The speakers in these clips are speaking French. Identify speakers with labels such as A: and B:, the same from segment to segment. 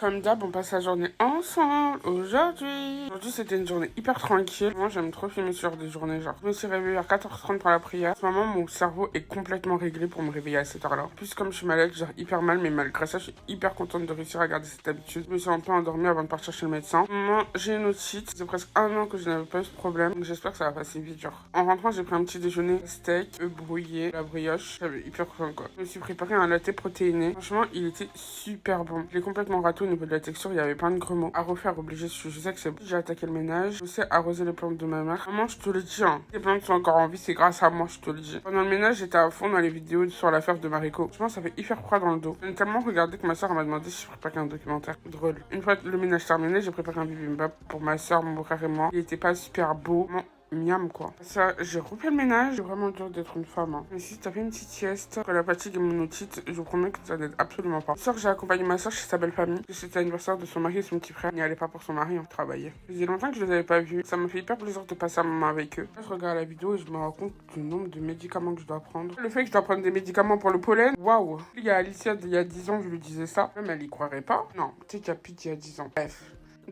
A: Comme d'hab, on passe la journée ensemble aujourd'hui. Aujourd'hui, c'était une journée hyper tranquille. Moi, j'aime trop filmer sur des journées genre. Je me suis réveillée à 4h30 pour la prière. En ce moment, mon cerveau est complètement réglé pour me réveiller à cette heure-là. En plus, comme je suis malade, genre hyper mal, mais malgré ça, je suis hyper contente de réussir à garder cette habitude. Je me suis un peu endormie avant de partir chez le médecin. Moi, j'ai une otite. C'est presque un an que je n'avais pas eu ce problème. Donc, j'espère que ça va passer vite, genre. En rentrant, j'ai pris un petit déjeuner, steak, œufs brouillés, la brioche. J'avais hyper faim, quoi. Je me suis préparé un latte protéiné. Franchement, il était super bon. Je l'ai complètement raté au niveau de la texture. Il y avait plein de grumeaux. À refaire, obligé. Je sais que c'est bon. J'ai attaqué le ménage. Je sais arroser les plantes de ma mère. Maman, je te le dis, hein. Les plantes sont encore en vie, c'est grâce à moi, je te le dis. Pendant le ménage, j'étais à fond dans les vidéos sur l'affaire de Mariko. Franchement, ça fait hyper froid dans le dos. J'ai tellement regardé que ma soeur m'a demandé si je préparais un documentaire. Drôle. Une fois le ménage terminé, j'ai préparé un bibimbap pour ma soeur, mon frère et moi. Il était pas super beau. Miam quoi. Ça, j'ai refait le ménage. C'est vraiment dur d'être une femme. Hein. Mais si t'as fait une petite sieste, que la fatigue et mon otite, je vous promets que ça n'aide absolument pas. Ce soir, j'ai accompagné ma soeur chez sa belle famille. C'était l'anniversaire de son mari et son petit frère. Il n'y allait pas pour son mari, on travaillait. Ça faisait longtemps que je les avais pas vus. Ça m'a fait hyper plaisir de passer un moment avec eux. Là, je regarde la vidéo et je me rends compte du nombre de médicaments que je dois prendre. Le fait que je dois prendre des médicaments pour le pollen, waouh. Il y a Alicia, il y a 10 ans, je lui disais ça. Même elle y croirait pas. Non, tu sais qu'il y a plus d'il y a 10 ans. Bref.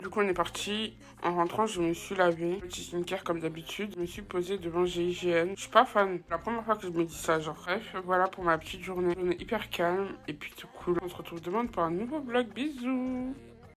A: Du coup, on est parti. En rentrant, je me suis lavé. Petit skincare comme d'habitude. Je me suis posée devant GIGN. Je suis pas fan. C'est la première fois que je me dis ça. Genre, bref, voilà pour ma petite journée. Journée hyper calme et puis tout cool. On se retrouve demain pour un nouveau vlog. Bisous.